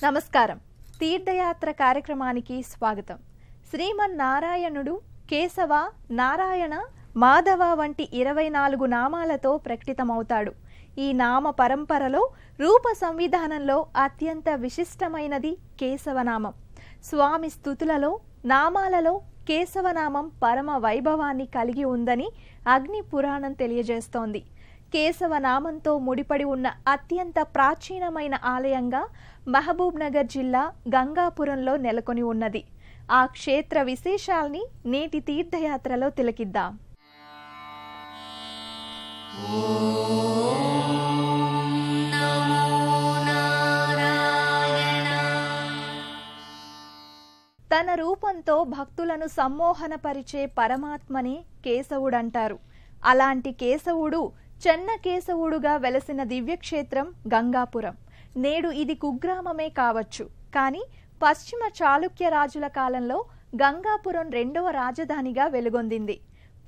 నమస్కారం. తీర్థయాత్ర కార్యక్రమానికి స్వాగతం. శ్రీమన్నారాయణుడు కేశవ, నారాయణ, మాధవ వంటి 24 నామాలతో ప్రకటితమవుతాడు. ఈ నామ పరంపరలో రూప సంవిధానంలో అత్యంత విశిష్టమైనది కేశవనామం. స్వామి స్తుతులలో, నామాలలో కేశవనామం పరమ వైభవాన్ని కలిగి ఉందని అగ్ని పురాణం తెలియజేస్తోంది. కేశవనామంతో ముడిపడి ఉన్న అత్యంత ప్రాచీనమైన ఆలయంగా మహబూబ్ నగర్ జిల్లా గంగాపురంలో నెలకొని ఉన్నది. ఆ క్షేత్ర విశేషాల్ని నేటి తీర్థయాత్రలో తిలకిద్దాం. తన రూపంతో భక్తులను సమ్మోహనపరిచే పరమాత్మనే కేశవుడంటారు. అలాంటి కేశవుడు చెన్నకేశవుడుగా వెలసిన దివ్యక్షేత్రం గంగాపురం. నేడు ఇది కుగ్రామమే కావచ్చు, కానీ పశ్చిమ చాళుక్య రాజుల కాలంలో గంగాపురం 2వ రాజధానిగా వెలుగొందింది.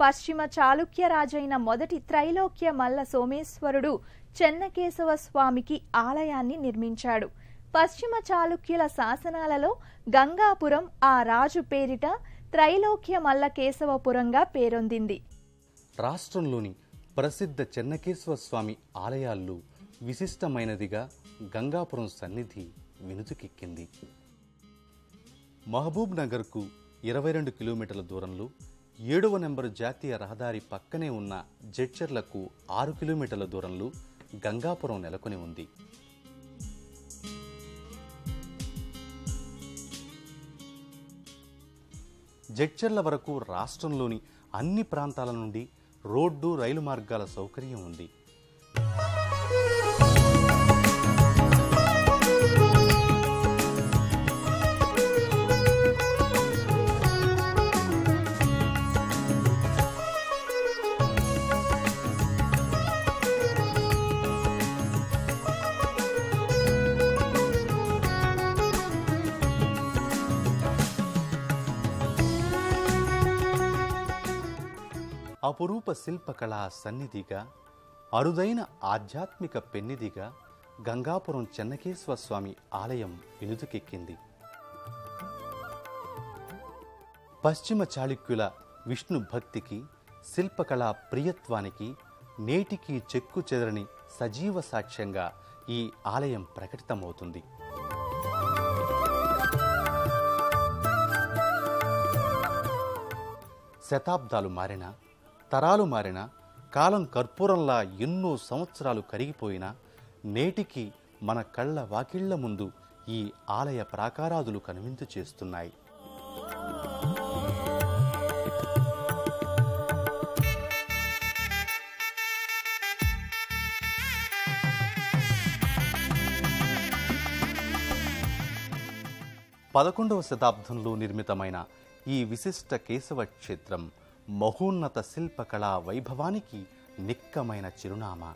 పశ్చిమ చాళుక్య రాజైన మొదటి త్రైలోక్య మల్ల సోమేశ్వరుడు చెన్నకేశవ స్వామికి ఆలయాన్ని నిర్మించాడు. పశ్చిమ చాళుక్యుల శాసనాలలో గంగాపురం ఆ రాజు పేరిట త్రైలోక్య మల్ల కేశవపురంగా పేరొందింది. రాష్ట్రంలోని ప్రసిద్ధ చెన్నకేశవ స్వామి ఆలయాల్లో విశిష్టమైనదిగా గంగాపురం సన్నిధి వినుతుకెక్కింది. మహబూబ్ నగర్కు 22 కిలోమీటర్ల దూరంలో 7వ నెంబరు జాతీయ రహదారి పక్కనే ఉన్న జడ్చర్లకు 6 కిలోమీటర్ల దూరంలో గంగాపురం నెలకొని ఉంది. జడ్చర్ల వరకు రాష్ట్రంలోని అన్ని ప్రాంతాల నుండి రోడ్డు, రైలు మార్గాల సౌకర్యం ఉంది. అపురూప శిల్పకళా సన్నిధిగా, అరుదైన ఆధ్యాత్మిక పెన్నిదిగా గంగాపురం చెన్నకేశవ స్వామి ఆలయం వినుతుకెక్కింది. పశ్చిమ చాళుక్యుల విష్ణు భక్తికి, శిల్పకళా ప్రియత్వానికి నేటికి చెక్కు చెదరని సజీవ సాక్ష్యంగా ఈ ఆలయం ప్రకటితమవుతుంది. శతాబ్దాలు మారినా, తరాలు మారినా, కాలం కర్పూరంలా ఎన్నో సంవత్సరాలు కరిగిపోయినా నేటికి మన కళ్ళ వాకిళ్ల ముందు ఈ ఆలయ ప్రాకారాదులు కనువిందు చేస్తున్నాయి. పదకొండవ శతాబ్దంలో నిర్మితమైన ఈ విశిష్ట కేశవ క్షేత్రం మహోన్నత శిల్పకళా వైభవానికి నిక్కమైన చిరునామా.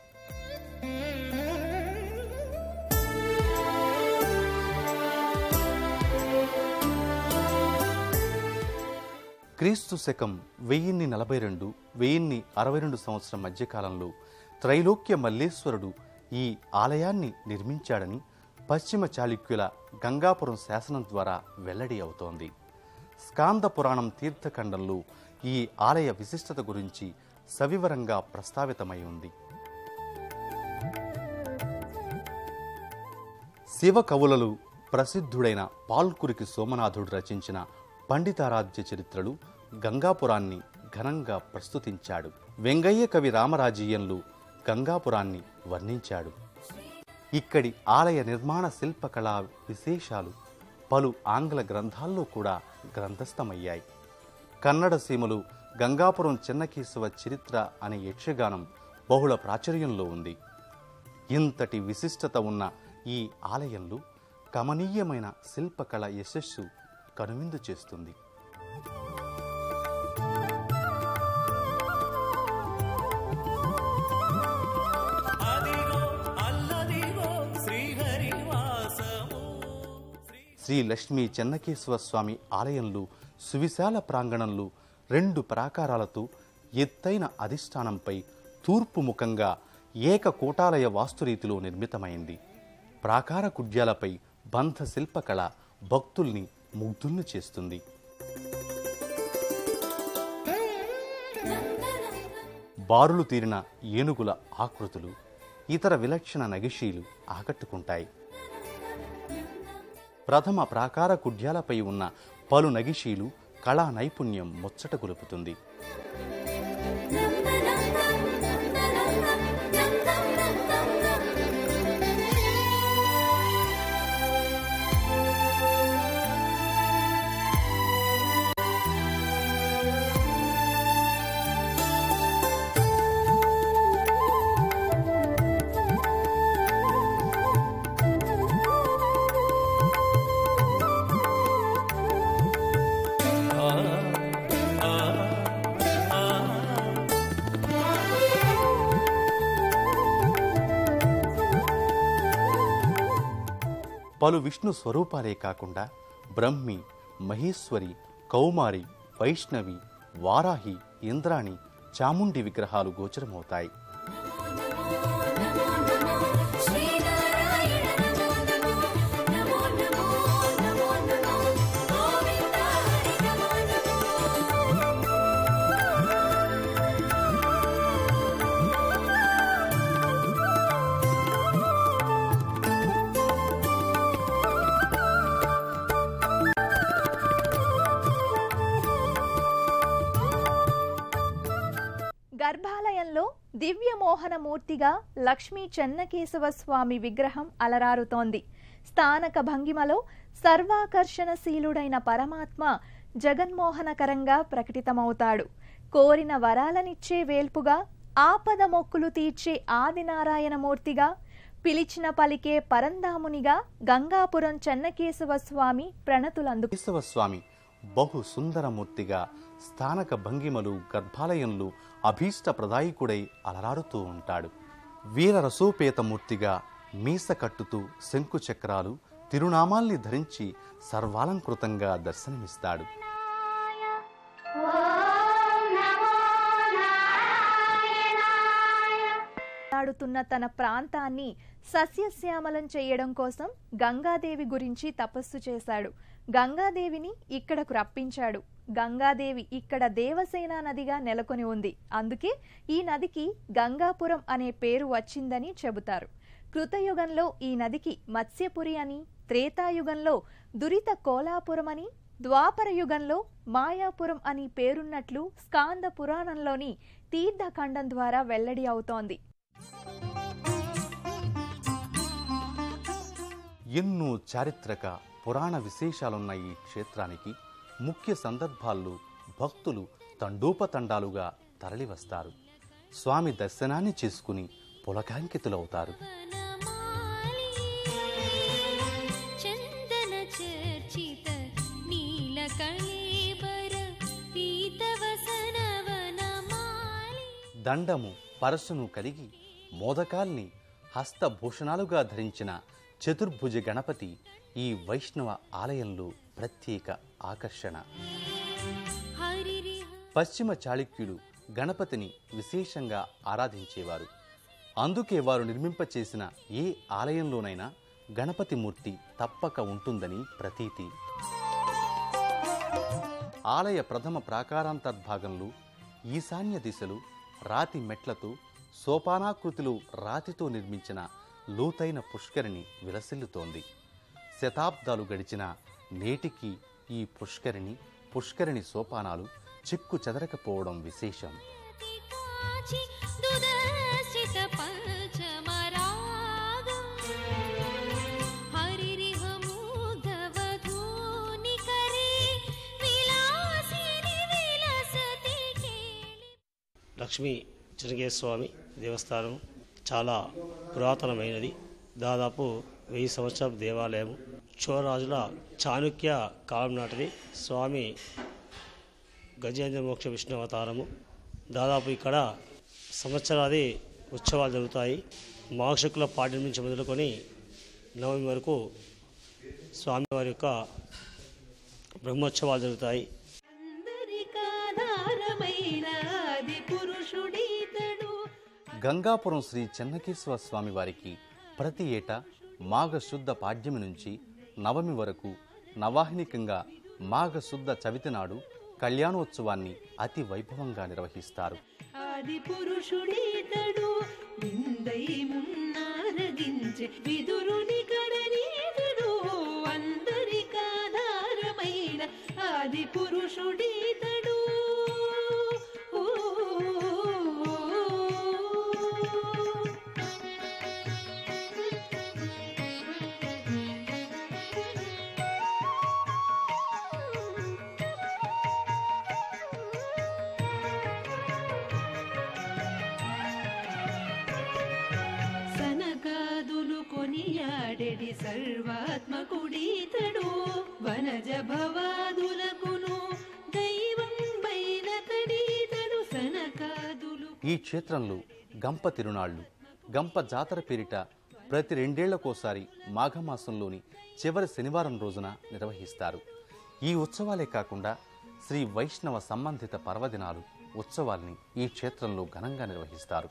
క్రీస్తు శకం 1042-1062 సంవత్సరం మధ్యకాలంలో త్రైలోక్య మల్లేశ్వరుడు ఈ ఆలయాన్ని నిర్మించాడని పశ్చిమ చాళుక్యుల గంగాపురం శాసనం ద్వారా వెల్లడి అవుతోంది. స్కాంద పురాణం తీర్థఖండంలో ఈ ఆలయ విశిష్టత గురించి సవివరంగా ప్రస్తావితమై ఉంది. శివ కవులలో ప్రసిద్ధుడైన పాల్కురికి సోమనాథుడు రచించిన పండితారాధ్య చరిత్రలు గంగాపురాన్ని ఘనంగా ప్రస్తుతించాడు. వెంగయ్య కవి రామరాజీయంలో గంగాపురాన్ని వర్ణించాడు. ఇక్కడి ఆలయ నిర్మాణ శిల్పకళా విశేషాలు పలు ఆంగ్ల గ్రంథాల్లో కూడా గ్రంథస్థమయ్యాయి. కన్నడ సీమలు గంగాపురం చెన్నకేశవ చరిత్ర అనే యక్షగానం బహుళ ప్రాచుర్యంలో ఉంది. ఇంతటి విశిష్టత ఉన్న ఈ ఆలయంలో కమనీయమైన శిల్పకళ యశస్సు కనువిందు చేస్తుంది. శ్రీ లక్ష్మీ చెన్నకేశవ స్వామి ఆలయంలో సువిశాల ప్రాంగణంలో 2 ప్రాకారాలతో ఎత్తైన అధిష్టానంపై తూర్పు ముఖంగా ఏకకోటాలయ వాస్తురీతిలో నిర్మితమైంది. ప్రాకార కుడ్యాలపై బంధ శిల్పకళ భక్తుల్ని ముగ్ధుల్ని చేస్తుంది. బారులు తీరిన ఏనుగుల ఆకృతులు, ఇతర విలక్షణ నగిషీలు ఆకట్టుకుంటాయి. ప్రథమ ప్రాకార కుడ్యాలపై ఉన్న పలు నగిషీలు కళా నైపుణ్యం ముచ్చట గొలుపుతుంది. పలు విష్ణు స్వరూపాలే కాకుండా బ్రహ్మి, మహేశ్వరి, కౌమారి, వైష్ణవి, వారాహి, ఇంద్రాణి, చాముండి విగ్రహాలు గోచరమవుతాయి. గర్భాలయంలో దివ్యమోహనమూర్తిగా లక్ష్మీ చెన్నకేశవ స్వామి విగ్రహం అలరారుతోంది. స్థానక భంగిమలో సర్వాకర్షణశీలుడైన పరమాత్మ జగన్మోహనకరంగా ప్రకటితమవుతాడు. కోరిన వరాలనిచ్చే వేల్పుగా, ఆపద మొక్కులు తీర్చే ఆదినారాయణమూర్తిగా, పిలిచిన పలికే పరంధామునిగా గంగాపురం చెన్నకేశవ స్వామి ప్రణతులందు. కేశవ స్వామి బహు సుందరమూర్తిగా స్థానక భంగిమలు, గర్భాలయంలో అభీష్ట ప్రదాయకుడై అలరారుతూ ఉంటాడు. వీర రసోపేతమూర్తిగా మీస కట్టుతూ శంకు చక్రాలు, తిరునామాల్ని ధరించి సర్వాలంకృతంగా దర్శనమిస్తాడు. ఆడుతున్న తన ప్రాంతాన్ని సస్యశ్యామలం చేయడం కోసం గంగాదేవి గురించి తపస్సు చేశాడు. గంగాదేవిని ఇక్కడకు రప్పించాడు. గంగాదేవి ఇక్కడ దేవసేన నదిగా నెలకొని ఉంది. అందుకే ఈ నదికి గంగాపురం అనే పేరు వచ్చిందని చెబుతారు. కృతయుగంలో ఈ నదికి మత్స్యపురి అని, త్రేతాయుగంలో దురిత కోలాపురం అని, ద్వాపర యుగంలో మాయాపురం అని పేరున్నట్లు స్కాంద పురాణంలోని తీర్థఖండం ద్వారా వెల్లడి అవుతోంది. ఎన్నో చారిత్రక పురాణ విశేషాలున్న ఈ క్షేత్రానికి ముఖ్య సందర్భాల్లో భక్తులు తండోపతండాలుగా తరలివస్తారు. స్వామి దర్శనాన్ని చేసుకుని పులకాంకితులవుతారు. దండము, పరశును కలిగి మోదకాల్ని హస్తభూషణాలుగా ధరించిన చతుర్భుజ గణపతి ఈ వైష్ణవ ఆలయంలో ప్రత్యేక ఆకర్షణ. పశ్చిమ చాళుక్యులు గణపతిని విశేషంగా ఆరాధించేవారు. అందుకే వారు నిర్మింపచేసిన ఏ ఆలయంలోనైనా గణపతి మూర్తి తప్పక ఉంటుందని ప్రతీతి. ఆలయ ప్రథమ ప్రాకారాంతర్భాగంలో ఈశాన్య దిశలు రాతి మెట్లతో, సోపానాకృతిలో రాతితో నిర్మించిన లోతైన పుష్కరిణి విలసిల్లుతోంది. శతాబ్దాలు గడిచిన నేటికి ఈ పుష్కరిణి సోపానాలు చిక్కు చెదరకపోవడం విశేషం. లక్ష్మీ చెన్నకేశవ స్వామి దేవస్థానం చాలా పురాతనమైనది. దాదాపు 1000 సంవత్సరాల దేవాలయం. చోళరాజుల చాణుక్య కాలం నాటిది. స్వామి గజేంద్ర మోక్ష విష్ణు అవతారము. దాదాపు ఇక్కడ సంవత్సరాది ఉత్సవాలు జరుగుతాయి. మాఘశుక్ల పాడ్యం నుంచి మొదలుకొని నవమి వరకు స్వామివారి యొక్క బ్రహ్మోత్సవాలు జరుగుతాయి. గంగాపురం శ్రీ చెన్నకేశవ స్వామి వారికి ప్రతి ఏటా మాఘశుద్ధ పాడ్యమి నుంచి నవమి వరకు నవాహినికంగా మాఘశుద్ధ చవితి నాడు కళ్యాణోత్సవాన్ని అతి వైభవంగా నిర్వహిస్తారు. ఆది పురుషుడీతడు విందై మున్నారగించే విదురుని కడనీతడు అందరికాధారమైన ఆది పురుషుడీతడు. కొనియాడెడి సర్వాత్మకుడీతడు వనజ భవాదులకును దైవం బైనతడీతడు సనకాదులు. ఈ క్షేత్రంలో గంప తిరునాళ్లు, గంప జాతర పేరిట ప్రతి 2 ఏళ్లకోసారి మాఘమాసంలోని చివరి శనివారం రోజున నిర్వహిస్తారు. ఈ ఉత్సవాలే కాకుండా శ్రీ వైష్ణవ సంబంధిత పర్వదినాలు, ఉత్సవాల్ని ఈ క్షేత్రంలో ఘనంగా నిర్వహిస్తారు.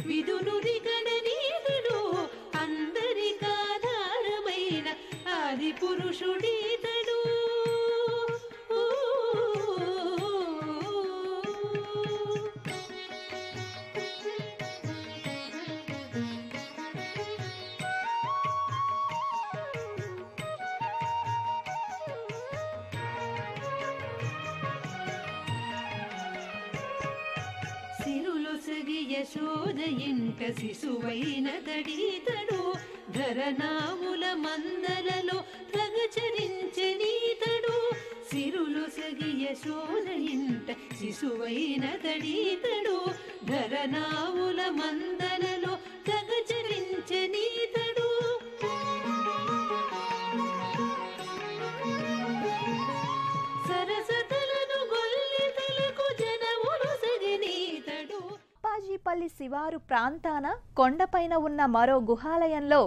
విదురుని గణనీతుడు అందరికాధారమైన ఆది పురుషుడీతడు. సిరులొసగి యశోద ఇంట శిశువైన తడీతడు ధరనాముల మందలలో తగచరించెనీతడు. సిరులొసగి యశోద ఇంట శిశువైన తడీతడు ధరనాముల మందలలో తగచరించెనీతడు. సరసతలను గొల్లెతలకు జనములు సగనీతడు. అప్పాజీపల్లి శివారు ప్రాంతాన కొండపైన ఉన్న మరో గుహాలయంలో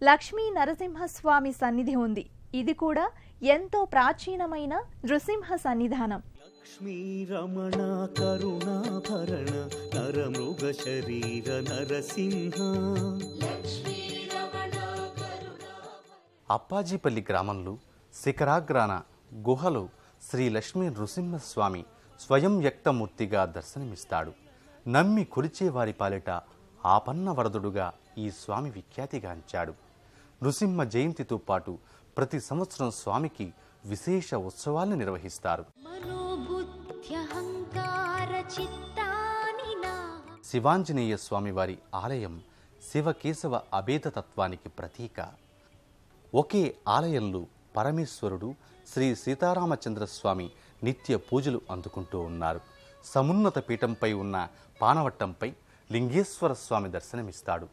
లక్ష్మీ నరసింహస్వామి సన్నిధి ఉంది. ఇది కూడా ఎంతో ప్రాచీనమైన నృసింహ సన్నిధానం. లక్ష్మీ రమణ కరుణాభరణ నరమృగ శరీర నరసింహ. అప్పాజీపల్లి గ్రామంలో శిఖరాగ్రాన గుహలో శ్రీ లక్ష్మీ నృసింహస్వామి స్వయం వ్యక్తమూర్తిగా దర్శనమిస్తాడు. నమ్మి కొలిచేవారి పాలిట ఆపన్న వరదుడుగా ఈ స్వామి విఖ్యాతిగాంచాడు. నృసింహ జయంతితో పాటు ప్రతి సంవత్సరం స్వామికి విశేష ఉత్సవాలను నిర్వహిస్తారు. శివాంజనేయ స్వామివారి ఆలయం శివకేశవ అభేద తత్వానికి ప్రతీక. ఒకే ఆలయంలో పరమేశ్వరుడు శ్రీ సీతారామచంద్రస్వామి నిత్య పూజలు అందుకుంటూ ఉన్నారు. సమున్నత పీఠంపై ఉన్న పానవట్టంపై లింగేశ్వర స్వామి దర్శనమిస్తాడు.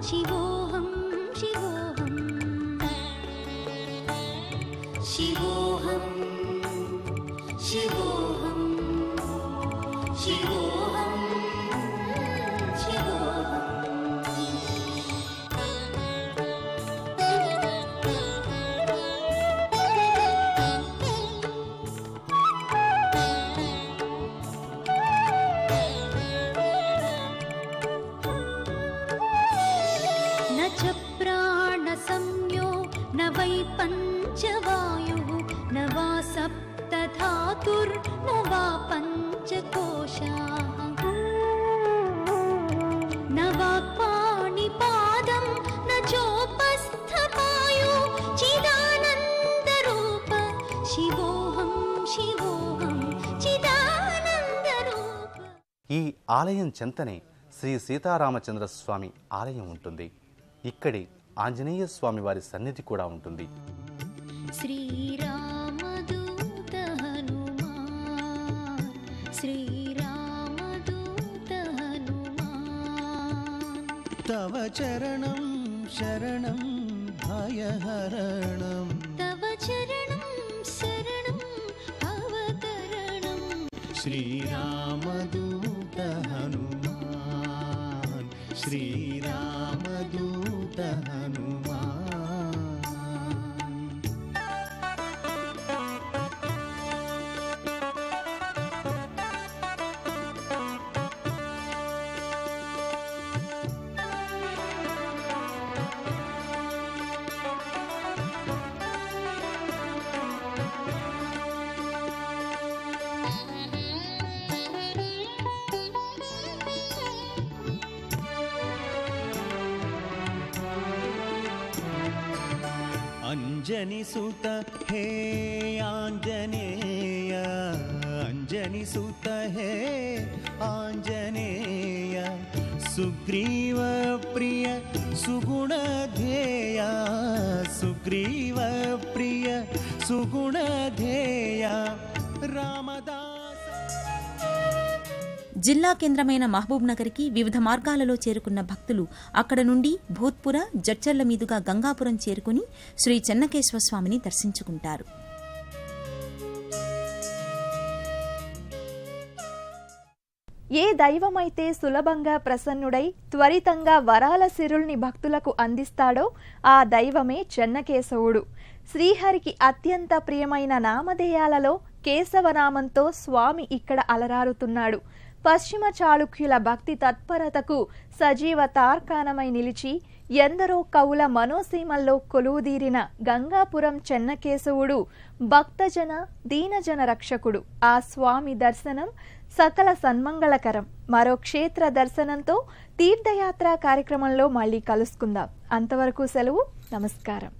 శివోహం శివోహం శివోహం శివోహం శివోహం శివోహం. न च प्राणसंज्ञो न वै पञ्चवायुः न वा सप्तधातुर्न वा पञ्चकोशाः न वा पाणिपादं न चोपस्थपायो चिदानन्दरूप शिवोऽहं शिवोऽहं चिदानन्दरूप. ఈ ఆలయం చెంతనే శ్రీ సీతారామచంద్ర స్వామి ఆలయం ఉంటుంది. ఇక్కడే ఆంజనేయ స్వామి వారి సన్నిధి కూడా ఉంటుంది. శ్రీరామదూత హనుమాన్ శ్రీరామదూత హనుమాన్. తవ చరణం శరణం भयहरणं तव चरणं शरणं अवतरणं श्रीरामदूत हनुमान श्रीरामदूत हनुमान अंजनी सुत हे आंजनेय अंजनी सुत हे आंजनेय सुग्रीव प्रिय सुगुण ध्येय सुग्रीव प्रिय सुगुण ध्येय रामदास జిల్లా కేంద్రమైన మహబూబ్ నగర్కి వివిధ మార్గాలలో చేరుకున్న భక్తులు అక్కడ నుండి భూత్పుర జడ్చర్ల మీదుగా గంగాపురం చేరుకుని శ్రీ చెన్నకేశవ స్వామిని దర్శించుకుంటారు. ఏ దైవమైతే సులభంగా ప్రసన్నుడై త్వరితంగా వరాల సిరుల్ని భక్తులకు అందిస్తాడో ఆ దైవమే చెన్నకేశవుడు. శ్రీహరికి అత్యంత ప్రియమైన నామధేయాలలో కేశవనామంతో స్వామి ఇక్కడ అలరారుతున్నాడు. పశ్చిమ చాళుక్యుల భక్తి తత్పరతకు సజీవ తార్కాణమై నిలిచి ఎందరో కవుల మనోసీమల్లో కొలువుదీరిన గంగాపురం చెన్నకేశవుడు భక్తజన దీనజన రక్షకుడు. ఆ స్వామి దర్శనం సకల సన్మంగళకరం. మరో క్షేత్ర దర్శనంతో తీర్థయాత్ర కార్యక్రమంలో మళ్ళీ కలుసుకుందాం. అంతవరకు సెలవు. నమస్కారం.